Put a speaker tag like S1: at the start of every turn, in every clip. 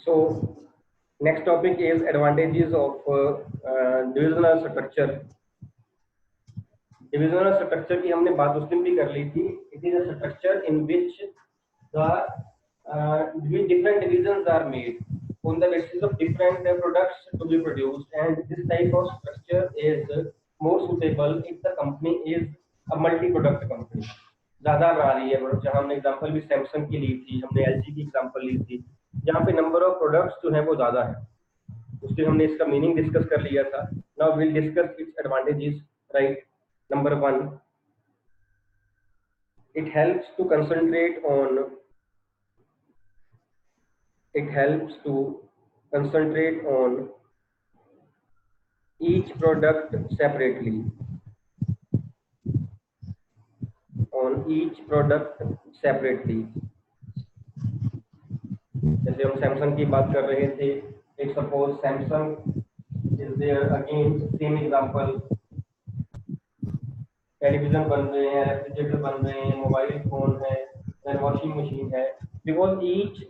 S1: So next topic is advantages of divisional structure. Divisional structure की हमने बात उस दिन भी कर ली थी. It is a structure in which the different divisions are made on the basis of different products to be produced, and this type of structure is more suitable if the company is a multi-product company. ज़्यादा बना रही है product. जहाँ हमने example भी Samsung की ली थी, हमने एलजी की एग्जांपल ली थी, जहाँ पे नंबर ऑफ प्रोडक्ट्स जो है वो ज़्यादा है. उसके हमने इसका मीनिंग डिस्कस कर लिया था. Now will discuss its advantages. Right. Number 1, it helps to concentrate on each product separately. जैसे हम सैमसंग की बात कर रहे थे, एक suppose Samsung is there, again same example, television बन रहे हैं, रेफ्रिजरेटर बन रहे हैं, मोबाइल फोन है, देन वॉशिंग मशीन है, because each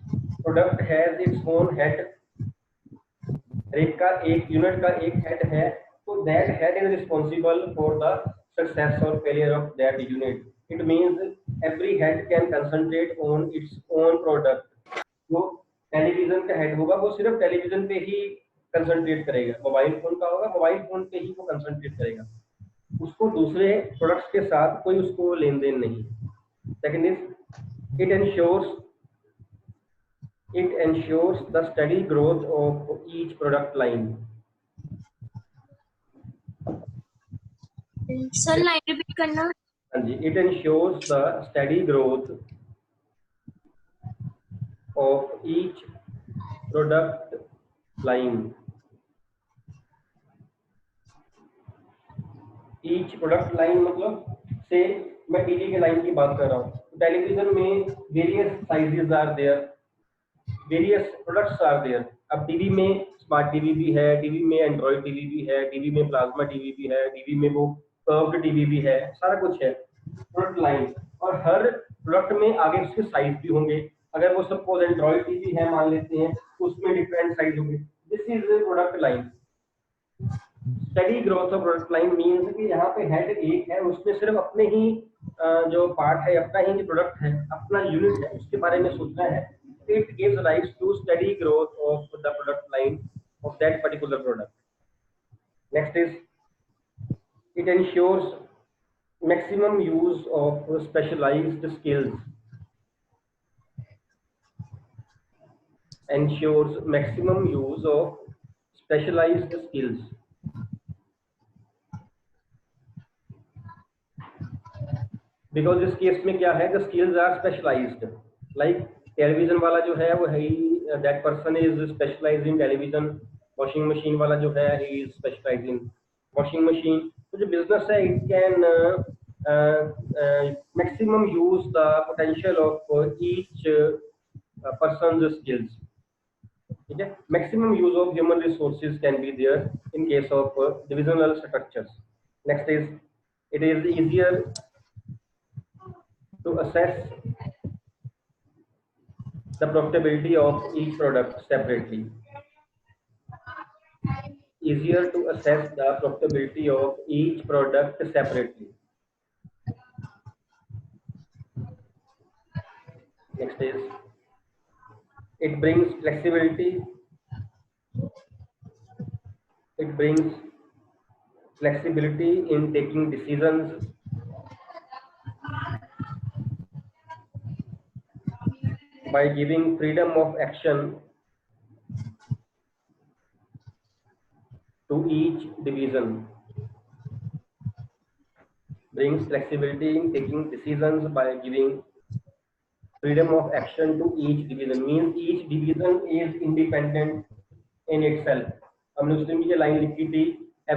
S1: product has its own head. एक का एक यूनिट का एक हेड है, तो that head is responsible for the success और failure of that unit. It means every head can concentrate on its own product. जो टेलीविजन का हेड होगा वो सिर्फ टेलीविजन पे ही कंसंट्रेट करेगा. मोबाइल फोन का होगा, मोबाइल फोन पे ही वो कंसंट्रेट करेगा. उसको दूसरे प्रोडक्ट्स के साथ कोई उसको लेन देन नहीं. Second is it ensures the steady growth of each product line.
S2: Sir line repeat करना.
S1: हाँ जी. It ensures the steady growth of each product line. Each product line मतलब से मैं टीवी के लाइन की बात कर रहा हूँ. टेलीविजन में various sizes are there, various products are there. अब टीवी में स्मार्ट टीवी भी है, टीवी में एंड्रॉइड टीवी भी है, टीवी में प्लाज्मा टीवी भी है, टीवी में वो कर्व्ड टीवी भी है, सारा कुछ है. Product line. और हर प्रोडक्ट में आगे उसके साइज भी होंगे. अगर वो सपोज एंड्रॉइड टीवी है मान लेते हैं, तो उसमें डिफरेंट साइज होंगे. This is product line. Study growth of product line means कि यहाँ पे हेड एक है, उसमें सिर्फ अपने ही जो पार्ट है, अपना ही जो प्रोडक्ट है, अपना यूनिट है, उसके बारे में सोचना है. It gives rise to steady growth of the product line of that particular product. Next is it ensures maximum use of specialized skills. Ensures maximum use of specialized skills. Because इस case में क्या है, the skills are specialized. Like television वाला जो है वो है that person is specialised in television. Washing machine वाला जो है he is specialised in washing machine. तो जो बिजनेस है it can maximum use the potential of each person skills. ठीक है. Maximum use of human resources can be there in case of divisional structures. Next is it is easier to assess the profitability of each product separately. Easier to assess the profitability of each product separately. Next is it brings flexibility. It brings flexibility in taking decisions. By giving freedom of action to each division. Brings flexibility in taking decisions by giving freedom of action to each division. Means each division is independent in itself. हमने उस दिन की line लिखी थी,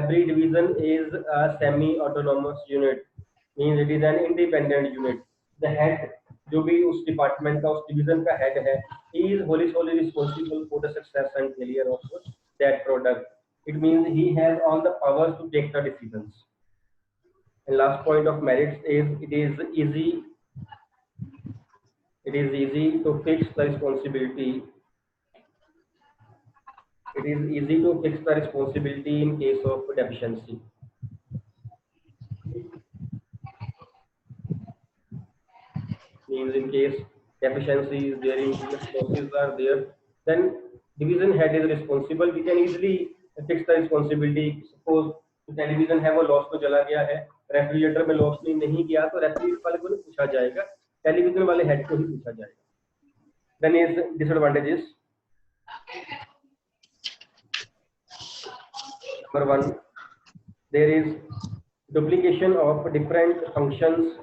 S1: every division is a semi-autonomous unit. Means it is an independent unit. The head जो भी उस department का, उस डिवीजन का हेड है, he is wholly responsible for the success and failure of that product. It means he has all the powers to take the decisions. And last point of merits is it is easy to fix the responsibility It is easy to fix the responsibility in case of deficiency. Means in case deficiency is there, in case losses are there, then division head is responsible. We can easily fix the responsibility. Suppose television है वो loss में चला गया है, refrigerator में loss नहीं गया, तो रेफ्रिजरेटर वाले को नहीं पूछा जाएगा, टेलीविजन वाले हेड को ही पूछा जाएगा. Then is disadvantages. Number one, there is duplication of different functions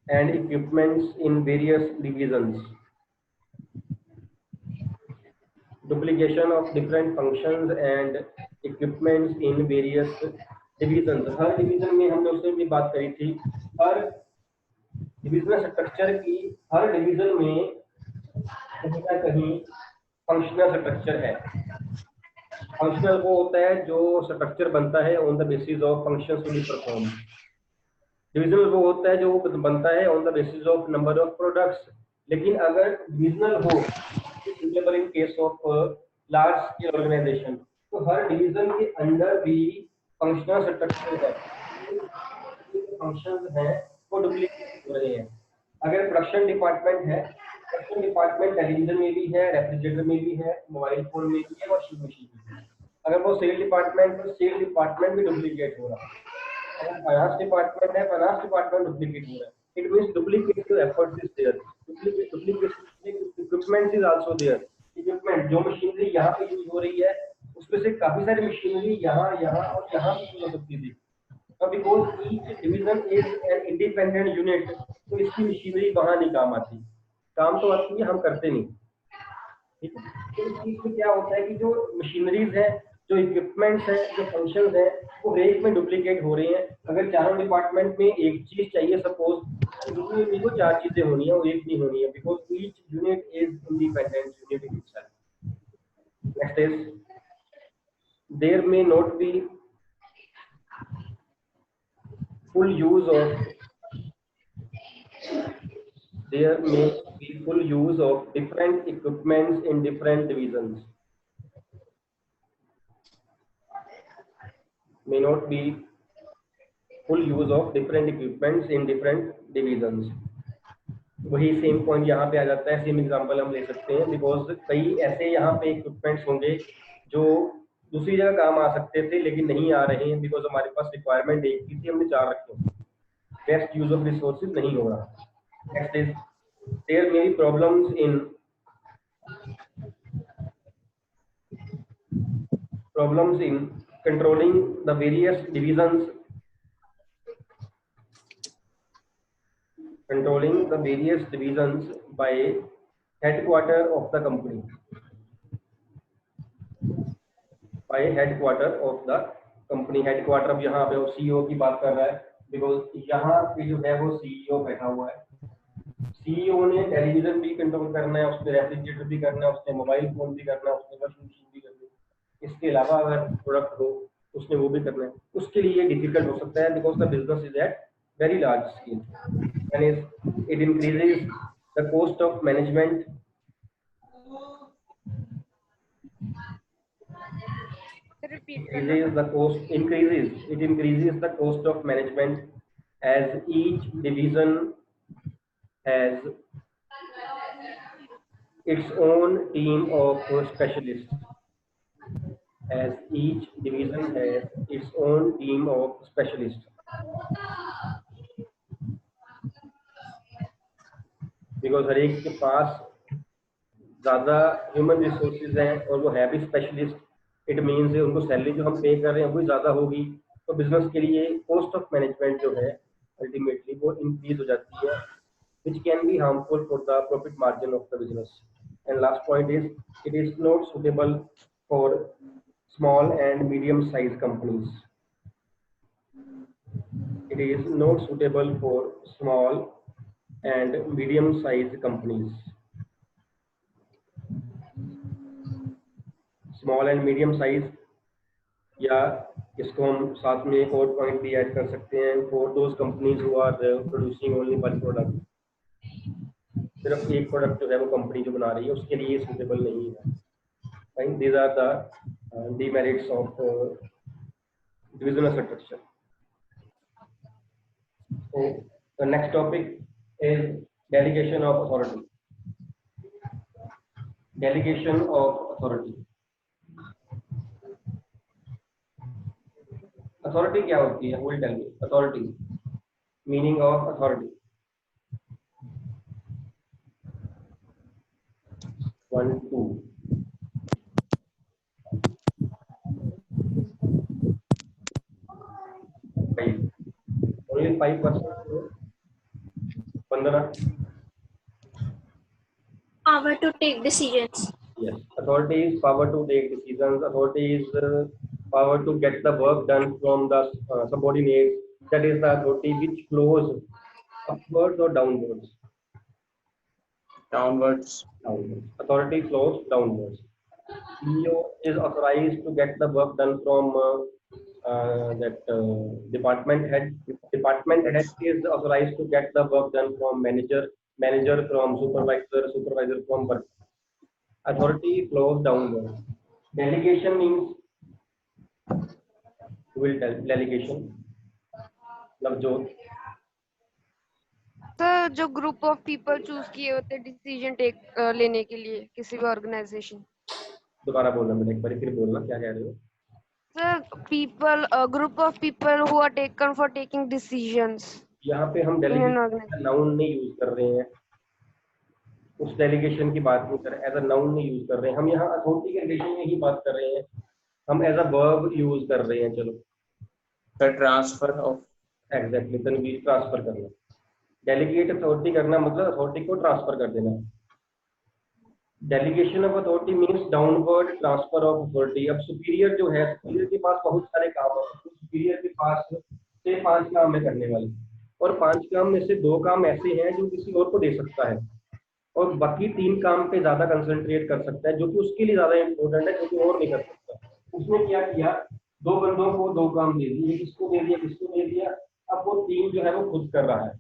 S1: and equipments in various divisions. Duplication of different functions and equipments in various divisions. Her division में हमने उससे भी बात करी थी, हर डिविजनल स्ट्रक्चर की हर डिवीजन में कहीं ना कहीं फंक्शनल स्ट्रक्चर है. फंक्शनल वो होता है जो स्ट्रक्चर बनता है on the basis of functions to be perform. Divisional वो होता है जो बनता है on the basis of number of products. लेकिन अगर डिविजनल हो in case of large scale organization, तो हर डिवीजन के अंदर भी फंक्शनल स्ट्रक्चर है, फंक्शंस हैं वो डुप्लीकेट हो रहे हैं. अगर प्रोडक्शन डिपार्टमेंट है, प्रोडक्शन डिपार्टमेंट टेलीविजन में भी है, रेफ्रिजरेटर में भी है, मोबाइल फोन में भी है, वॉशिंग मशीन में भी है. अगर वो सेल डिपार्टमेंट, तो सेल डिपार्टमेंट भी डुप्लीकेट हो रहा है. अगर फाइनेंस डिपार्टमेंट है, फाइनेंस डिपार्टमेंट डुप्लीकेट हो रहा है. It means duplicate effort is there, duplication equipment is also there. Equipment जो मशीनरी यहाँ पे यूज हो रही है, उसमें से काफी सारी मशीनरी यहाँ और यहाँ भी यूज हो सकती थी. अब because each division is an independent unit, तो इसकी मशीनरी वहाँ नहीं काम आती. काम तो आती है, हम करते नहीं. ठीक है. तो इस चीज में क्या होता है कि जो मशीनरीज है, जो इक्विपमेंट्स हैं, जो फंक्शंस हैं, वो एक में डुप्लीकेट हो रहे हैं. अगर चारों डिपार्टमेंट में एक चीज चाहिए, सपोज दूसरी यूनिट को चार चीजें होनी है, वो एक नहीं होनी है, because each unit is independent unit in itself. Next is there may not be full use of different equipments in different divisions. May not be full use of different equipments in different divisions. वही same point यहाँ पे आ जाता है. Same example हम ले सकते हैं, because कई ऐसे यहाँ पे इक्विपमेंट्स होंगे जो दूसरी जगह काम आ सकते थे लेकिन नहीं आ रहे हैं, बिकॉज हमारे पास रिक्वायरमेंट एक ही थी, हमने चार रखे. बेस्ट यूज ऑफ रिसोर्सेज नहीं हो रहा. Next is there may be problems in controlling the various divisions by headquarter of the company. Headquarter अब यहाँ पे सीईओ की बात कर रहा है, बिकॉज यहाँ पे जो है वो सीईओ बैठा हुआ है. सीईओ ने टेलीविजन भी कंट्रोल करना है, उसने रेफ्रिजरेटर भी करना है, उसने मोबाइल फोन भी करना है, उसने वॉशिंग मशीन भी करनी है. इसके अलावा अगर प्रोडक्ट हो उसने वो भी करना है. उसके लिए डिफिकल्ट हो सकता है, because the business is at very large scale. And it increases the cost of management. Increases the cost of management as each division has its own team of specialists. Because हर एक के पास ज्यादा human resources हैं और वो है भी specialist. It means उनको salary जो हम पे कर रहे हैं वो ज्यादा होगी, तो बिजनेस के लिए कॉस्ट ऑफ मैनेजमेंट जो है अल्टीमेटली वो इंक्रीज हो जाती है, which can be harmful for the profit margin of the business. And last point is it is not suitable for small and medium sized companies. It is not suitable for small and medium sized companies. Small and medium size, या इसको हम साथ में एक और point भी add कर सकते हैं, for those companies who are producing only one product. सिर्फ एक प्रोडक्ट जो है वो कंपनी जो बना रही है उसके लिए सूटेबल नहीं है। Fine, these are the demerits of divisional structure. So the next topic is delegation of authority. Delegation of authority. Authority क्या होती है? Will tell me. Authority. Meaning of authority. 1, 2. Only 5%. Vandana.
S2: Power to take decisions.
S1: Yes. Authority is power to take decisions. Authority is power to get the work done from the subordinates. That is the authority which flows upwards or downwards.
S3: Downwards.
S1: Authority flows downwards. CEO is authorized to get the work done from department head. Department head is authorized to get the work done from manager. Manager from supervisor. Supervisor from work. Authority flows downwards. Delegation means will tell delegation. Navjot.
S4: Sir जो group of people choose किए होते हैं decision लेने के लिए किसी भी organisation.
S1: दोबारा बोलना बेटा, एक बार फिर बोलना, क्या कह रहे हो?
S4: Sir people group of people who are taken for taking decisions.
S1: यहाँ पे हम डेलीगेशन का नाउन नहीं यूज कर रहे हैं, उस डेलीगेशन की बात नहीं कर रहे, एज अ नाउन नहीं यूज कर रहे हैं हम, यहाँ अथॉरिटी के रिलेशन में ही बात कर रहे हैं, हम एज अ वर्ब यूज कर रहे हैं। चलो
S3: The transfer of
S1: exactly, Tanveer transfer करना। डेलीगेट अथॉरिटी करना मतलब अथॉरिटी को ट्रांसफर कर देना। Delegation of authority means downward transfer of authority. अब सुपीरियर जो है, सुपीरियर के पास बहुत सारे काम है, तो सुपीरियर के पास से 5 काम है करने वाले, और 5 काम में से 2 काम ऐसे हैं जो किसी और को दे सकता है, और बाकी 3 काम पे ज्यादा कंसंट्रेट कर सकता है जो कि उसके लिए ज्यादा इंपॉर्टेंट है, जो कि और नहीं कर सकता। उसने क्या किया, 2 बंदों को 2 काम दे दिए, किसको दे दिया, किसको दे दिया, अब वो 3 जो है वो खुद कर रहा है।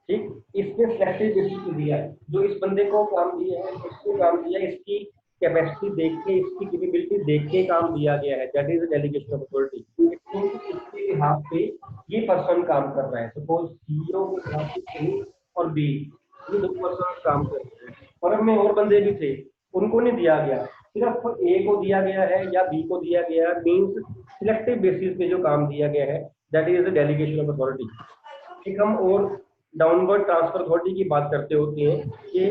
S1: ठीक, इसने सिलेक्टिव बेसिस पे दिया, जो इस बंदे को काम दिया है, इसको काम दिया, इसकी कैपेसिटी देख के, इसकी कैपेबिलिटी देख के काम दिया गया है, that is delegation of authority. इसके बिहाफ पे ये पर्सन काम कर रहा है, सपोज सीईओ के बिहाफ पे ए और बी, ये 2 पर्सन काम कर रहे हैं, फर्म में और बंदे भी थे, उनको नहीं दिया गया, सिर्फ ए को दिया गया है या बी को दिया गया है, मींस सिलेक्टिव बेसिस पे जो काम दिया गया है, that is the delegation of authority. ठीक, हम और डाउनवर्ड ट्रांसफर अथॉरिटी की बात करते होते हैं कि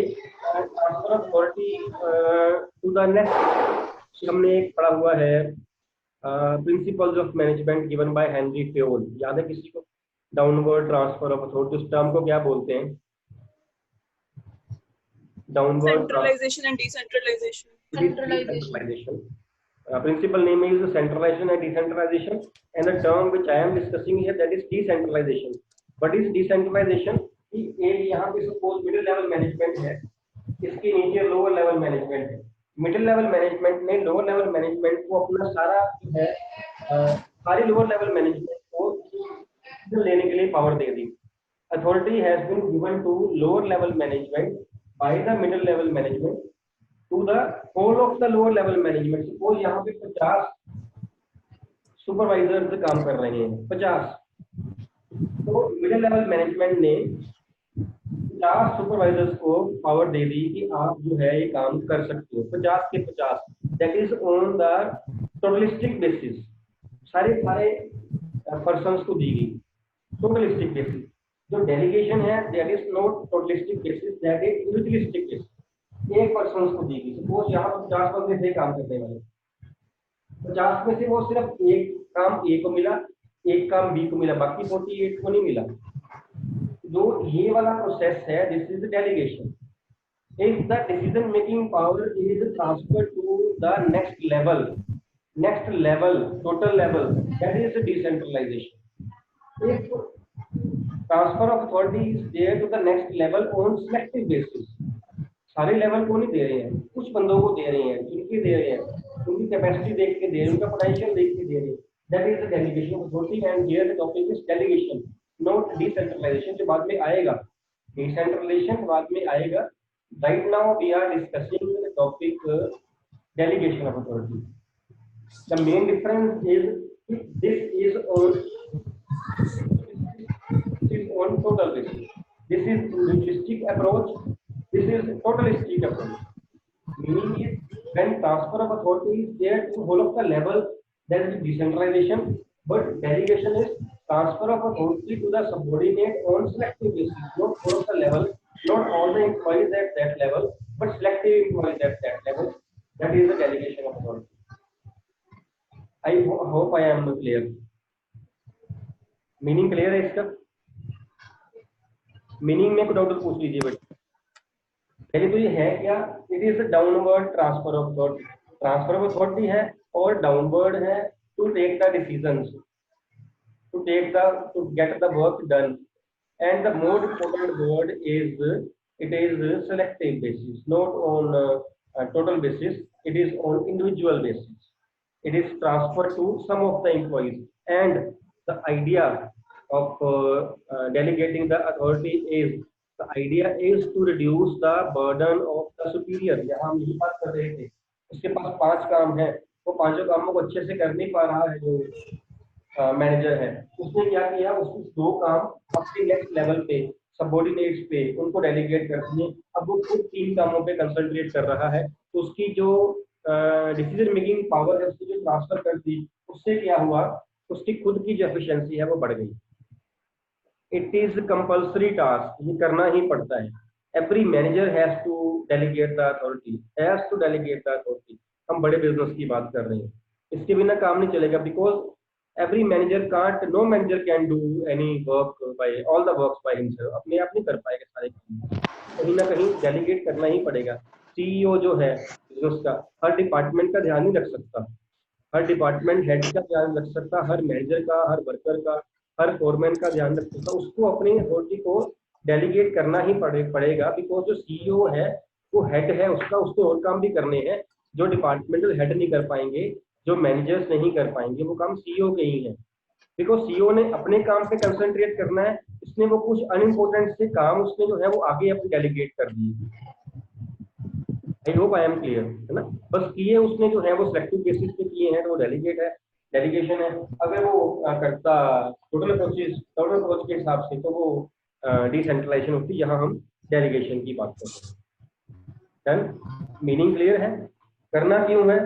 S1: transfer authority to the next, हमने एक पढ़ा हुआ है principles of management given by Henri Fayol, याद है किसी को? डाउनवर्ड ट्रांसफर ऑफ अथॉरिटी, उस टर्म को क्या बोलते हैं? Downward
S5: centralization and decentralization.
S1: Centralization. Principal name is centralization and decentralization, and the term which I am discussing here, that is decentralization. What is decentralization? कि यहाँ पे सपोज मिडिल लेवल मैनेजमेंट है, इसके नीचे लोअर लेवल मैनेजमेंट है, middle level management ने lower level management को अपना सारा जो है सारी लोअर लेवल मैनेजमेंट को लेने के लिए पावर दे दी। Authority has been given to lower level management by the middle level management to the whole of the lower level management। suppose यहाँ पे 50 सुपरवाइजर्स काम कर रहे हैं, 50, तो मिडिल लेवल मैनेजमेंट ने 50 सुपरवाइजर्स को पावर दे दी कि आप जो है ये काम कर सकते हो, 50 के 50, that is on the totalistic basis, सारे पर्सन्स को दी गई टोटलिस्टिक बेसिस। जो डेलीगेशन है that is not totalistic basis, that is utilistic basis, एक पर्सन को दी गई। सपोज यहाँ पर 50 बंदे थे काम करने वाले, 50 में से वो सिर्फ एक काम ए को मिला, एक काम बी को मिला, बाकी 48 को नहीं मिला। जो ये वाला प्रोसेस है, this is delegation. If the decision making power is transferred to the next level total level, that is decentralization. If transfer of authority is there to the next level on selective basis, सारे level को नहीं दे रहे हैं, कुछ बंदों को दे रहे हैं, जिनके दे रहे हैं, उनकी कैपेसिटी देख के दे रहे हैं, उनका पोटेंशियल देख के दे रहे हैं, that is the delegation of authority. And here the topic is delegation, not decentralization, जो बाद में आएगा। डिसेंट्रलाइजेशन बाद में आएगा. Right now we are discussing the topic delegation of authority. The main difference is this is on total basis. This is individualistic approach. This is totalistic approach. Meaning is when transfer of authority is there to whole of the level, there is decentralization. But delegation is transfer of authority to the subordinate on selective basis, not whole of the level, not all the employees at that level, but selective employees at that level. That is the delegation of authority. I hope I am clear. Meaning clear है इसका? Meaning में कोई doubt पूछ लीजिए बच्चे. पहले तो ये है क्या? It is downward transfer of authority. Transfer of authority है और डाउनवर्ड है to take the decisions, to get the work done. And the more important word is it is selective basis, not on total basis. It is on individual basis. It is transferred to some of the employees. And the idea of delegating the authority is to reduce the burden of the superior. यहाँ हम यही बात कर रहे थे. उसके पास 5 काम है, वो 5 कामों को अच्छे से कर नहीं पा रहा है जो मैनेजर है. उसने क्या किया? उसने 2 काम अपने नेक्स्ट लेवल पे सबऑर्डिनेट्स पे उनको डेलीगेट कर दिए. अब वो खुद 3 कामों पे कंसंट्रेट कर रहा है. तो उसकी जो डिसीजन मेकिंग पावर है उसकी जो ट्रांसफर कर दी, उससे क्या हुआ? उसकी खुद की जो एफिशिएंसी है वो बढ़ गई. इट इज कंपल्सरी टास्क, ये करना ही पड़ता है. Every manager has to delegate the authority, has to delegate the authority. हम बड़े बिजनेस की बात कर रहे हैं, इसके बिना काम नहीं चलेगा. Because every manager can't, no manager can do any work by all the works by himself. अपने आप नहीं कर पाएगा सारे काम, कहीं ना कहीं डेलीगेट करना ही पड़ेगा. सीईओ जो है बिजनेस का, हर डिपार्टमेंट का ध्यान नहीं रख सकता, हर डिपार्टमेंट हेड का ध्यान रख सकता, हर मैनेजर का, हर वर्कर का, हर फोरमैन का ध्यान रख सकता. उसको अपनी अथॉरिटी को डेलीगेट करना ही पड़ेगा. बिकॉज जो सीईओ है वो हेड है, उसको और काम भी करने हैं जो डिपार्टमेंटल हेड नहीं कर पाएंगे, जो मैनेजर्स नहीं कर पाएंगे. वो काम सीईओ के ही है. बिकॉज सीईओ ने अपने काम पे कंसंट्रेट करना है, इसने वो कुछ अनइम्पोर्टेंट से काम उसने जो है वो आगे अपने डेलीगेट कर दिए. I hope I am clear, है ना? बस किए उसने जो है वो सिलेक्टिव बेसिस पे किए हैं तो वो डेलीगेट है, डेलीगेशन है. अगर वो करता टोटल अप्रोच के हिसाब से तो वो डिसेंट्रलाइजेशन होती. यहाँ हम डेलीगेशन की बात करते हैं. डन? मीनिंग क्लियर है? करना क्यों है?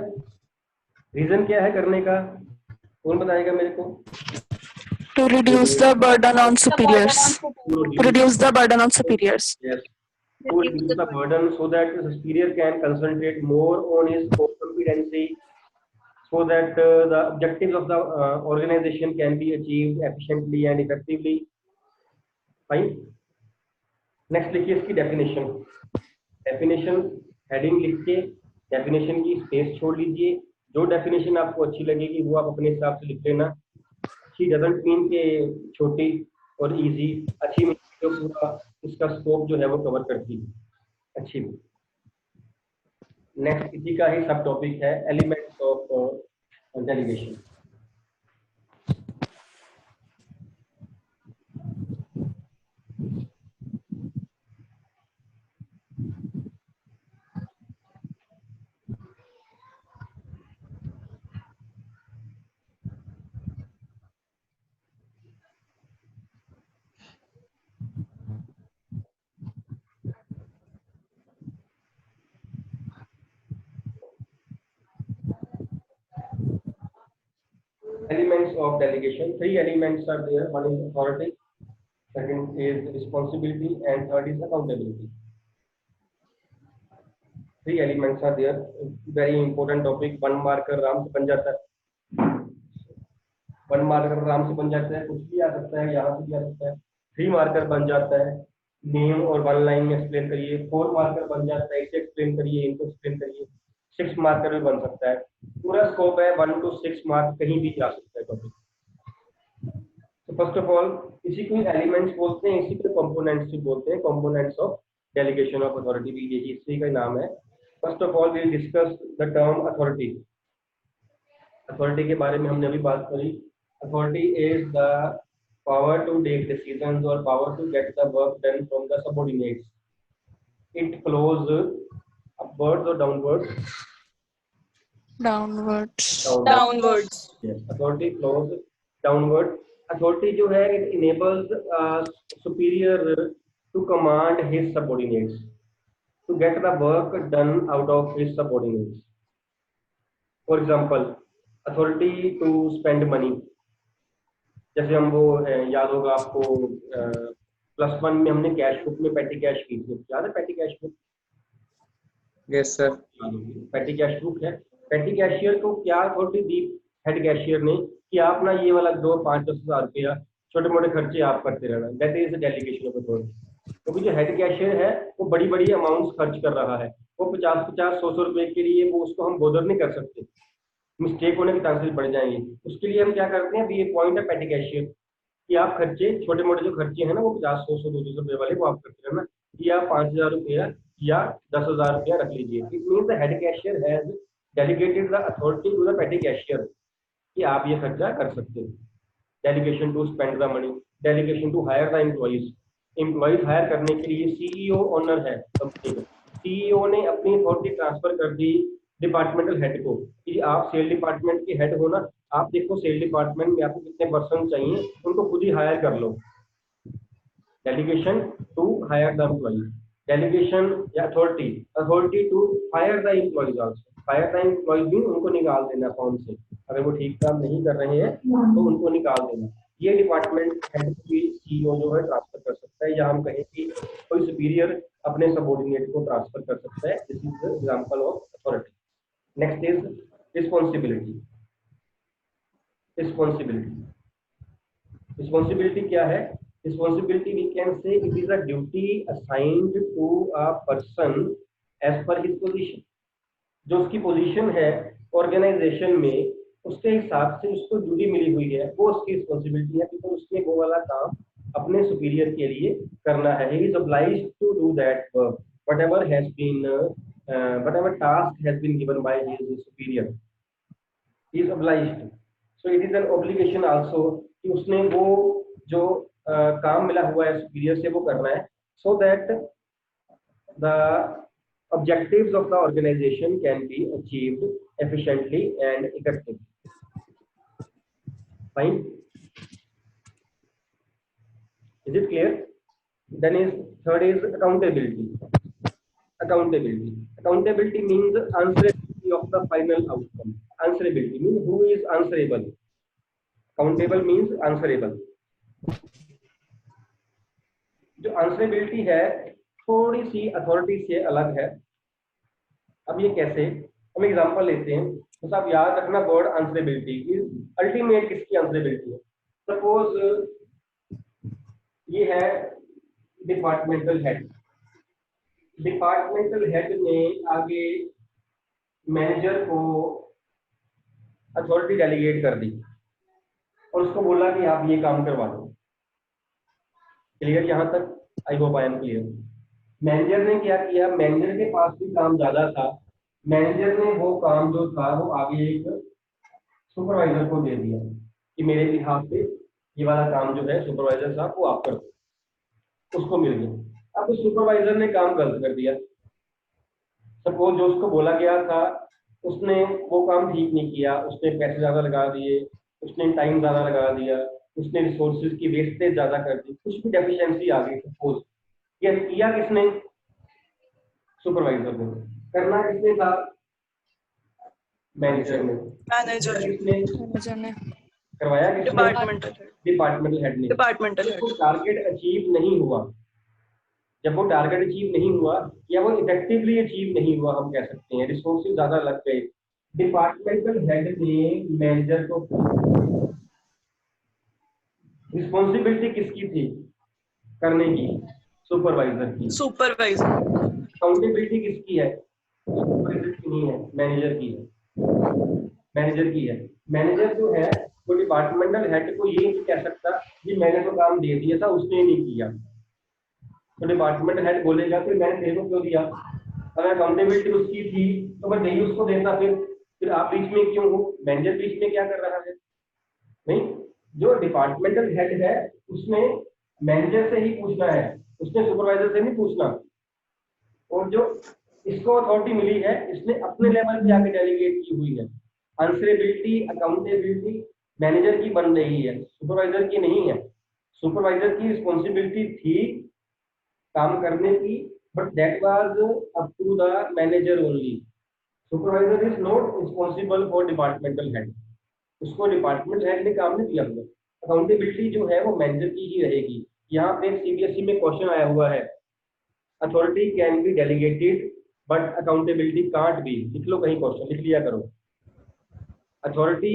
S1: रीजन क्या है करने का? कौन बताएगा मेरे को?
S6: To reduce the burden on superiors. To reduce the burden on superiors.
S1: Yes. To reduce the burden so that the superior can concentrate more on his core competency, so that the objectives of the organization can be achieved efficiently and effectively. Fine. Next लिखिए इसकी definition. Definition heading लिख के definition की space छोड़ लीजिए. जो definition आपको अच्छी लगेगी वो आप अपने हिसाब से लिख लेना. अच्छी डजंट मीन के छोटी और इजी, अच्छी मीन जो पूरा इसका स्कोप जो है वो कवर करती है. अच्छी. नेक्स्ट इसी का ही सब टॉपिक है elements of delegation. Elements of delegation. 3 elements are there. One is authority, second is responsibility, and third is accountability. 3 elements are there. Very important topic. 1 marker Ram से बन जाता है. 1 मार्कर राम से बन जाता है, कुछ भी आ सकता है, यहाँ से भी आ सकता है. 3 मार्कर बन जाता है, नेम और 1 लाइन में एक्सप्लेन करिए. 4 मार्कर बन जाता है, इसे एक्सप्लेन करिए, इनको एक्सप्लेन करिए. 6 मार्कर भी बन सकता है. पूरा स्कोप है 1 to 6 मार्क, कहीं भी जा सकता है टॉपिक. तो फर्स्ट ऑफ ऑल इसी को एलिमेंट्स बोलते हैं, इसी को कंपोनेंट्स भी बोलते हैं. Components of delegation of authority भी यही इसी का नाम है. First of all we will discuss the term authority. Authority के बारे में हमने अभी बात करी. Authority is the power to take decisions or power to get the work done from the subordinates. It flows upwards or downwards?
S6: Downwards.
S5: Downwards.
S1: Yes, authority flows downward. Authority जो है it enables superior to command his subordinates to get the work done out of his subordinates. For example, authority to spend money. जैसे हम वो याद होगा आपको +1 में हमने कैश बुक में पेटी कैश की थी, याद है पेटी कैश बुक?
S3: Yes, sir.
S1: पेटी कैश बुक है। पेटी कैशियर को क्या अथॉरिटी दी हेड कैशियर ने कि आप ना ये वाला 2-5-10 हज़ार रुपया छोटे मोटे खर्चे आप करते रहना, that is delegation of authority. क्योंकि जो हेड कैशियर है वो बड़ी बड़ी अमाउंट्स खर्च कर रहा है, वो 50-50, 100-100 रुपए के लिए वो उसको हम बोदर नहीं कर सकते, मिस्टेक होने के चांसेस बढ़ जाएंगे। उसके लिए हम क्या करते हैं, ये पॉइंट है पेटी कैशियर कि आप खर्चे छोटे मोटे जो खर्चे हैं ना वो 50-100, 200 रुपए वाले वो आप करते रहना, या 5,000 रुपया या 10,000 रुपया रख लीजिए। It means the head cashier has delegated the authority to the petty cashier कि आप ये खर्चा कर सकते हो। Delegation to spend the money, delegation to hire the employees. Employees hire करने के लिए सीईओ ऑनर है कंपनी का, सीईओ ने अपनी अथॉरिटी ट्रांसफर कर दी डिपार्टमेंटल हेड को कि आप सेल डिपार्टमेंट के हेड हो ना, आप देखो सेल डिपार्टमेंट में आपको कितने पर्सन चाहिए, उनको खुद ही हायर कर लो। Delegation to hire the employees, delegation या authority to fire the employees also. Fire the employees भी उनको निकाल देना फॉर्म से, अगर वो ठीक काम नहीं कर रहे हैं तो उनको निकाल देना। ये डिपार्टमेंट हेड की सीईओ जो है ट्रांसफर कर सकता है, या हम कहें कि कोई सुपीरियर अपने सबऑर्डिनेट को ट्रांसफर कर सकता है। This is the example of authority. Next is responsibility. Responsibility क्या है? Responsibility, we can say it is a duty assigned to a person as per his position. जो उसकी पोजीशन है ऑर्गेनाइजेशन में उसके हिसाब से उसको ड्यूटी मिली हुई है, वो उसकी रिस्पॉन्सिबिलिटी है, क्योंकि उसने वो वाला काम अपने सुपीरियर के लिए करना है। He is obliged to do that work, whatever task has been given by his superior. He is obliged. So it is an obligation also कि उसने वो जो काम मिला हुआ है सुपीरियर से वो करना है, so that the objectives of the organization can be achieved efficiently and effectively. Fine? Is it clear? Then is third is accountability. Accountability means answerability of the final outcome. Answerability means who is answerable. Accountable means answerable. जो answerability है थोड़ी सी authority से अलग है। अब ये कैसे, हम एग्जांपल लेते हैं। तो आप याद रखना वर्ड आंसरेबिलिटी की अल्टीमेट किसकी आंसरेबिलिटी है। सपोज ये है डिपार्टमेंटल हेड। डिपार्टमेंटल हेड ने आगे मैनेजर को अथॉरिटी डेलीगेट कर दी और उसको बोला कि आप ये काम करवा दो। क्लियर यहाँ तक? I hope I am clear. Manager ने क्या किया, मैनेजर के पास भी काम ज्यादा था, मैनेजर ने वो काम जो था वो आगे एक सुपरवाइजर को दे दिया कि मेरे बिहाफ पे ये वाला काम जो है सुपरवाइजर साहब वो आप कर दो। उसको मिल गया। अब उस सुपरवाइजर ने काम गलत कर दिया। सपोज जो उसको बोला गया था उसने वो काम ठीक नहीं किया, उसने पैसे ज्यादा लगा दिए, उसने टाइम ज्यादा लगा दिया, उसने रिसोर्सेज की वेस्टेज ज्यादा कर दी, कुछ भी डेफिशिएंसी आ गई। सपोज ये किया किसने? सुपरवाइजर ने। करना किसने था? मैनेजर ने।
S5: मैनेजर
S6: ने
S1: करवाया किसने? डिपार्टमेंटल हेड ने।
S5: Departmental head.
S1: टारगेट अचीव नहीं हुआ, जब वो टारगेट अचीव नहीं हुआ या वो इफेक्टिवली अचीव नहीं हुआ, हम कह सकते हैं रिसोर्सेज ज्यादा लग गए, डिपार्टमेंटल हेड ने मैनेजर को रिस्पॉन्सिबिलिटी किसकी थी करने की? सुपरवाइजर की।
S5: सुपरवाइजर।
S1: अकाउंटेबिलिटी किसकी है? सुपरवाइजर की नहीं है, मैनेजर की है। मैनेजर की है। मैनेजर जो है वो डिपार्टमेंटल हेड को ये नहीं कह सकता कि मैंने तो काम दे दिया था उसने नहीं किया। तो डिपार्टमेंटल हेड बोलेगा फिर मैंने तेरे को क्यों दिया? अगर अकाउंटेबिलिटी उसकी थी तो मैं नहीं उसको देता, फिर आप बीच में क्यों हो? मैनेजर बीच में क्या कर रहा है? नहीं, जो डिपार्टमेंटल हेड है उसने मैनेजर से ही पूछना है, उसने सुपरवाइजर से नहीं पूछना। और जो इसको अथॉरिटी मिली है इसने अपने लेवल पे आके डेलीगेट की हुई है। आंसरेबिलिटी अकाउंटेबिलिटी मैनेजर की बन रही है, सुपरवाइजर की नहीं है। सुपरवाइजर की रिस्पॉन्सिबिलिटी थी काम करने की, but that was up to the manager only. Supervisor is not responsible for departmental head, उसको डिपार्टमेंट हेड ने काम नहीं किया हुआ। अकाउंटेबिलिटी जो है वो मैनेजर की ही रहेगी। यहाँ पे सीबीएसई में क्वेश्चन आया हुआ है, authority can be delegated but accountability can't be. लिख लो कहीं, क्वेश्चन लिख लिया करो। Authority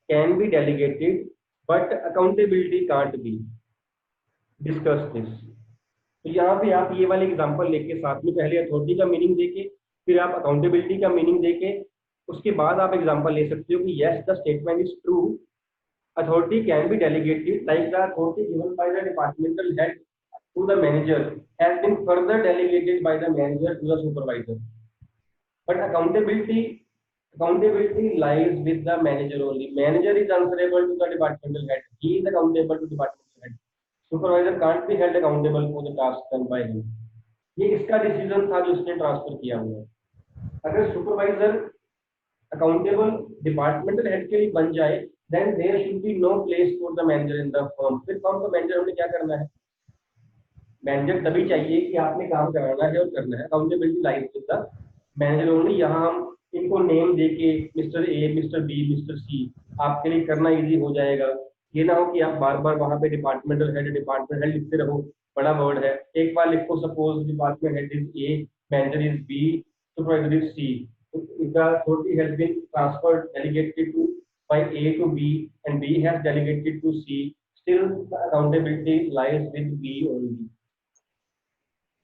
S1: can be delegated but accountability can't be, discuss this. तो यहाँ पे आप ये वाले एग्जांपल लेके साथ में पहले अथॉरिटी का मीनिंग देके फिर आप अकाउंटेबिलिटी का मीनिंग देके उसके बाद आप एग्जांपल ले सकते हो कि yes the statement is true, authority can be delegated like the authority given by the departmental head to the manager has been further delegated by the manager to the supervisor, but accountability lies with the manager only. Manager is answerable to the departmental head, he is accountable to departmental head. Supervisor can't be held accountable for the task done by him. ये इसका decision था जो उसने transfer किया हुआ है। अगर supervisor accountable departmental head के लिए बन जाए then there should be no place for the manager in the firm. फिर फर्म का मैनेजर हमने क्या करना है? मैनेजर तभी चाहिए कि आपने काम कराना है और करना है। Accountability lies with the manager only. यहाँ हम इनको नेम देके mister A, mister B, mister C आपके लिए करना इजी हो जाएगा। ये ना हो कि आप बार बार वहाँ पे डिपार्टमेंटल हेड लिखते रहो, बड़ा वर्ड है। एक बार लिखो suppose department head is A, manager is B, supervisor is C. The authority has been transferred, delegated to by A to B, and B has delegated to C. Still, the accountability lies with B only.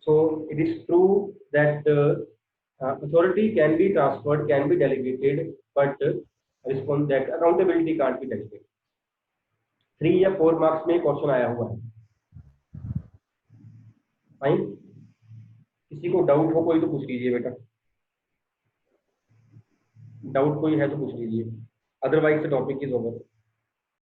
S1: So it is true that authority can be transferred, can be delegated, but that accountability can't be delegated. 3 या 4 marks में question आया हुआ है। Fine, किसी को doubt हो कोई तो पूछ लीजिए बेटा, डाउट कोई है तो पूछ लीजिए, otherwise the topic is over.